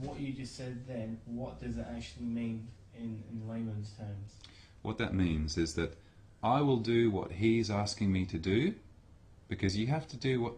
what you just said then, what does it actually mean in layman's terms? What that means is that I will do what he's asking me to do, because you have to do what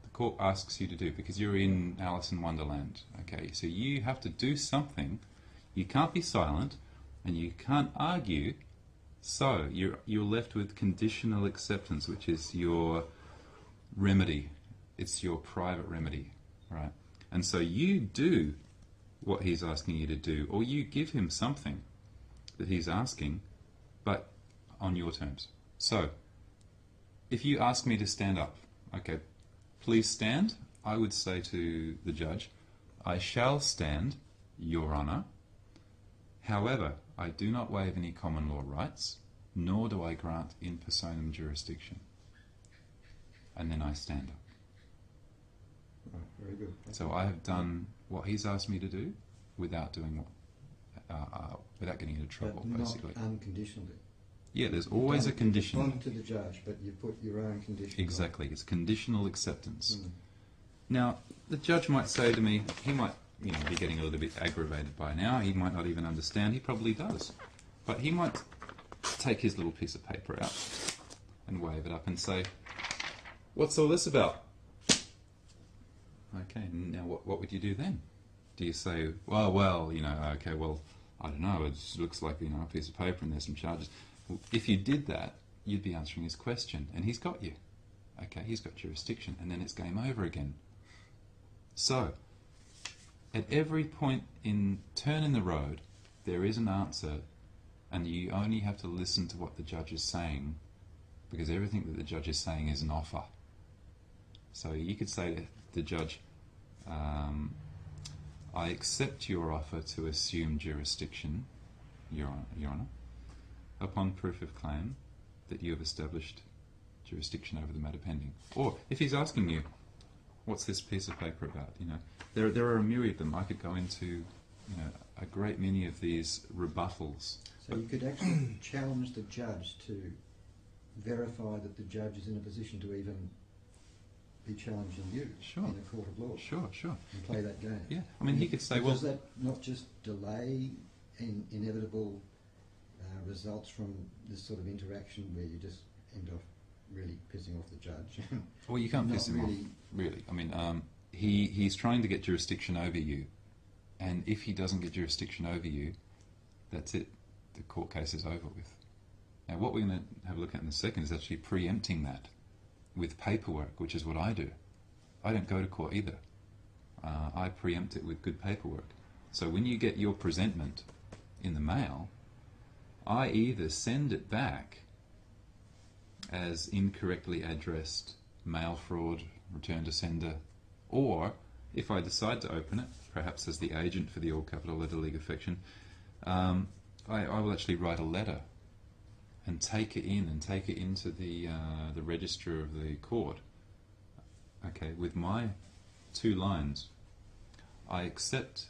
the court asks you to do, because you're in Alice in Wonderland. Okay, so you have to do something. You can't be silent, and you can't argue. So you're left with conditional acceptance, which is your remedy. It's your private remedy, right? And so you do what he's asking you to do, or you give him something that he's asking, but on your terms. So, if you ask me to stand up, okay, please stand, I would say to the judge, I shall stand, Your Honour. However, I do not waive any common law rights, nor do I grant in personam jurisdiction. And then I stand up. Right, very good. So I have done what he's asked me to do without doing what, without getting into trouble, but basically. Not unconditionally. Yeah, there's always a condition. You've gone to the judge, but you put your own conditions. Exactly, it's conditional acceptance. Mm. Now, the judge might say to me, he might, be getting a little bit aggravated by now. He might not even understand. He probably does, but he might take his little piece of paper out and wave it up and say, "What's all this about?" Okay, now what would you do then? Do you say, well, okay, well, I don't know, it just looks like, a piece of paper and there's some charges. Well, if you did that, you'd be answering his question, and he's got you. Okay, he's got jurisdiction, and then it's game over again. So, at every point turn in the road, there is an answer, and you only have to listen to what the judge is saying, because everything that the judge is saying is an offer. So you could say to the judge, I accept your offer to assume jurisdiction, Your Honour, upon proof of claim that you have established jurisdiction over the matter pending. Or, if he's asking you, what's this piece of paper about? There are a myriad of them. I could go into, a great many of these rebuttals. So you could actually challenge the judge to verify that the judge is in a position to even be challenging you Sure. in a court of law. Sure. And play that game. Yeah, I mean, he could say, Does that not just delay inevitable results from this sort of interaction where you just end up really pissing off the judge? Well, you can't piss him off, really. I mean, he's trying to get jurisdiction over you, and if he doesn't get jurisdiction over you, that's it. The court case is over with. Now, what we're going to have a look at in a second is actually preempting that with paperwork, which is what I do. I don't go to court either. I preempt it with good paperwork. So when you get your presentment in the mail, I either send it back as incorrectly addressed mail fraud, return to sender, or if I decide to open it, perhaps as the agent for the all capital letter League affection, I will actually write a letter and take it into the register of the court. Okay, with my 2 lines. I accept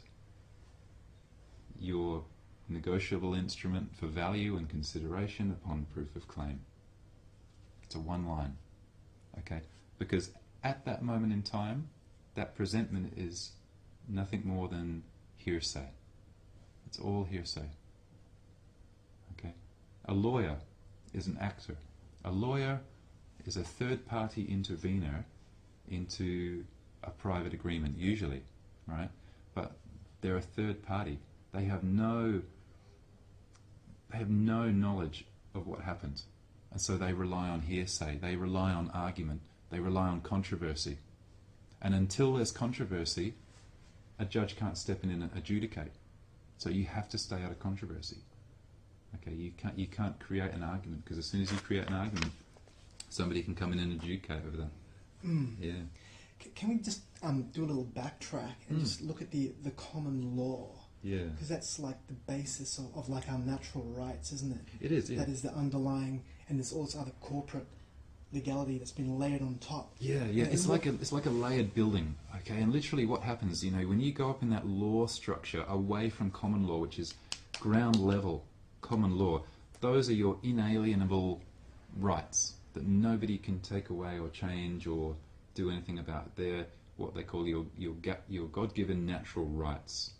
your negotiable instrument for value and consideration upon proof of claim. It's a 1 line. Okay, because at that moment in time, that presentment is nothing more than hearsay. It's all hearsay. Okay, a lawyer is an actor. A lawyer is a third-party intervener into a private agreement, usually, right? But they're a third party. They have no knowledge of what happens, and so they rely on hearsay. They rely on argument. They rely on controversy. And until there's controversy, a judge can't step in and adjudicate. So you have to stay out of controversy. Okay, you can't create an argument, because as soon as you create an argument, somebody can come in and adjudicate over that. Yeah. Can we just do a little backtrack and just look at the common law? Yeah. Because that's like the basis of like our natural rights, isn't it? It is, yeah. That is the underlying, and there's also other corporate legality that's been layered on top. Yeah. It's like a layered building, okay? And literally what happens, when you go up in that law structure away from common law, which is ground level common law, those are your inalienable rights that nobody can take away or change or do anything about. They're what they call your God-given natural rights.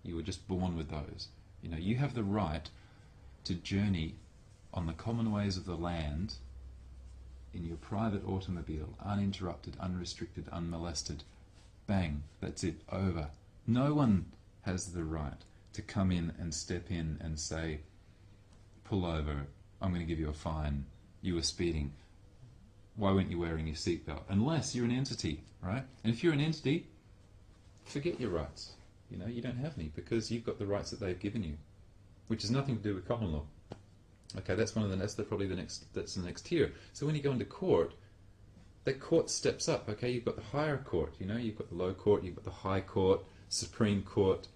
You were just born with those. You know, you have the right to journey on the common ways of the land in your private automobile, uninterrupted, unrestricted, unmolested. Bang, that's it, over. No one has the right to come in and step in and say, pull over, I'm going to give you a fine, you were speeding, why weren't you wearing your seatbelt? Unless you're an entity, right? And if you're an entity, forget your rights. You know, you don't have any, because you've got the rights that they've given you, which has nothing to do with common law. Okay, that's probably the next tier. So when you go into court, the court steps up. Okay, you've got the higher court. You know, you've got the low court, you've got the high court, Supreme Court.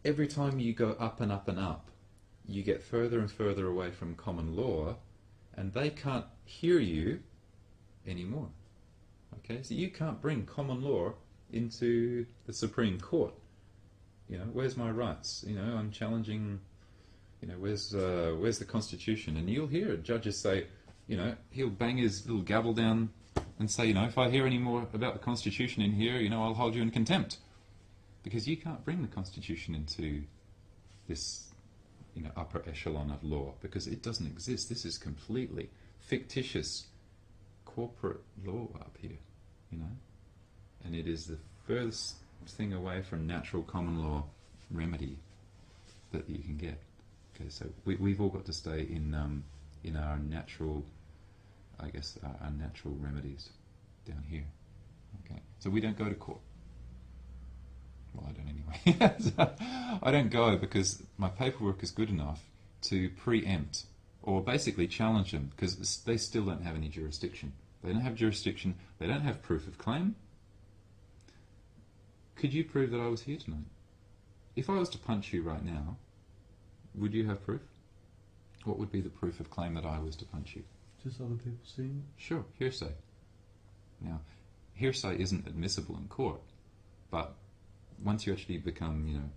Every time you go up and up and up, you get further and further away from common law, and they can't hear you anymore. Okay, so you can't bring common law into the Supreme Court. You know, where's my rights? You know, I'm challenging. You know, where's the Constitution? And you'll hear judges say, you know, he'll bang his little gavel down and say, you know, if I hear any more about the Constitution in here, you know, I'll hold you in contempt, because you can't bring the Constitution into this, you know, upper echelon of law, because it doesn't exist. This is completely fictitious corporate law up here, you know, and it is the furthest thing away from natural common law remedy that you can get. Okay, so we've all got to stay in our natural, I guess, our natural remedies down here. Okay, so we don't go to court. Well, I don't anyway. So I don't go because my paperwork is good enough to preempt or basically challenge them, because they still don't have any jurisdiction. They don't have jurisdiction. They don't have proof of claim. Could you prove that I was here tonight? If I was to punch you right now, would you have proof? What would be the proof of claim that I was to punch you? Just other people seeing it? Sure, hearsay. Now, hearsay isn't admissible in court, but once you actually become, you know,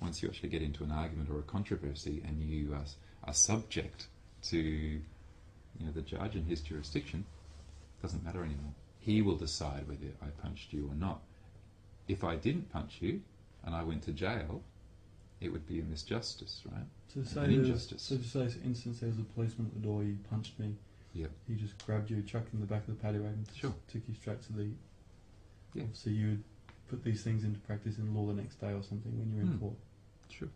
once you actually get into an argument or a controversy and you are subject to, you know, the judge and his jurisdiction, it doesn't matter anymore. He will decide whether I punched you or not. If I didn't punch you and I went to jail, it would be a misjustice, right? So say An injustice. So just say, for instance, there was a policeman at the door, he punched me. Yep. He just grabbed you, chucked you in the back of the paddy wagon, Sure. took you straight to the... Yeah. So you would put these things into practice in law the next day or something when you're in court. Sure.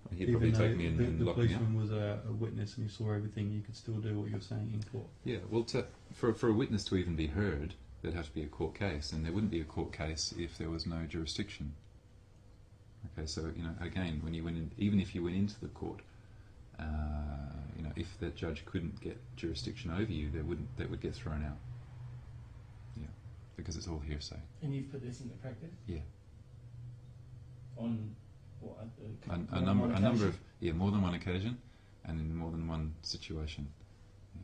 Well, he'd probably take me in and the lock me up. policeman was a witness and he saw everything, you could still do what you're saying in court. Yeah, well, for a witness to even be heard, there'd have to be a court case, and there wouldn't be a court case if there was no jurisdiction. Okay, so, you know, again, when you went in, even if you went into the court, you know, if that judge couldn't get jurisdiction over you, that would get thrown out. Yeah, because it's all hearsay. And you've put this into practice? Yeah. On what? A number of, more than one occasion, and in more than one situation. Yeah.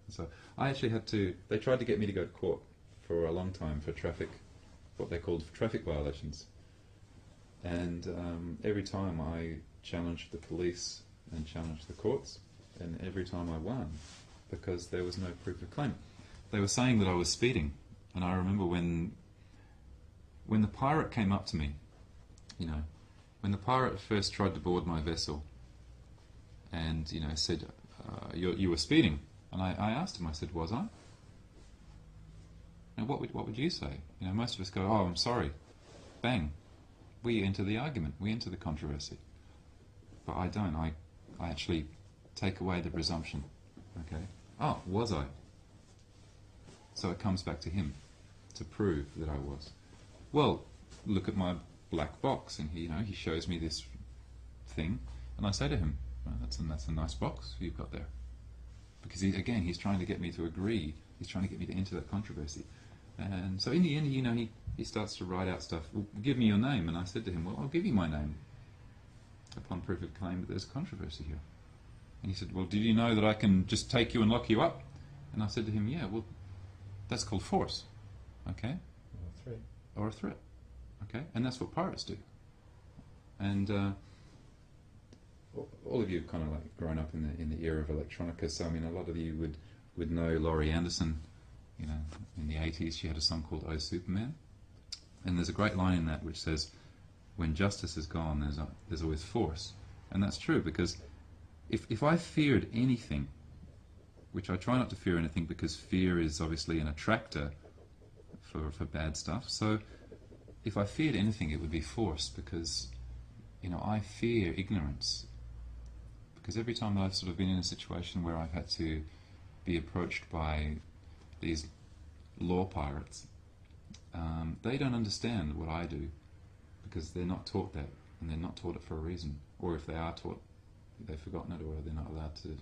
So I actually had to. They tried to get me to go to court for a long time for traffic, what they called traffic violations, and every time I challenged the police and challenged the courts, and every time I won, because there was no proof of claim. They were saying that I was speeding, and I remember when the pirate came up to me, you know, when the pirate first tried to board my vessel, and, you know, said, you were speeding, and I asked him, I said, was I? Now, what would you say? You know, most of us go, oh, I'm sorry. Bang. We enter the argument, we enter the controversy. But I don't. I actually take away the presumption. Okay? Oh, was I? So it comes back to him to prove that I was. Well, look at my black box, and he shows me this thing, and I say to him, well, that's a nice box you've got there, because he's trying to get me to agree. He's trying to get me to enter that controversy, and so in the end, you know, he starts to write out stuff. Well, give me your name, and I said to him, well, I'll give you my name upon proof of claim that there's a controversy here. And he said, well, did you know that I can just take you and lock you up? And I said to him, yeah, well, that's called force, okay? Or a threat, okay? And that's what pirates do. And all of you have kind of like grown up in the era of electronica, so I mean, a lot of you would know Laurie Anderson, you know, in the 80s she had a song called Oh Superman, and there's a great line in that which says, when justice is gone, there's always force. And that's true, because if I feared anything, which I try not to fear anything because fear is obviously an attractor for bad stuff, so if I feared anything it would be force, because, you know, I fear ignorance. Because every time I've sort of been in a situation where I've had to be approached by these law pirates, they don't understand what I do, because they're not taught that, and they're not taught it for a reason. Or if they are taught, they've forgotten it, or they're not allowed to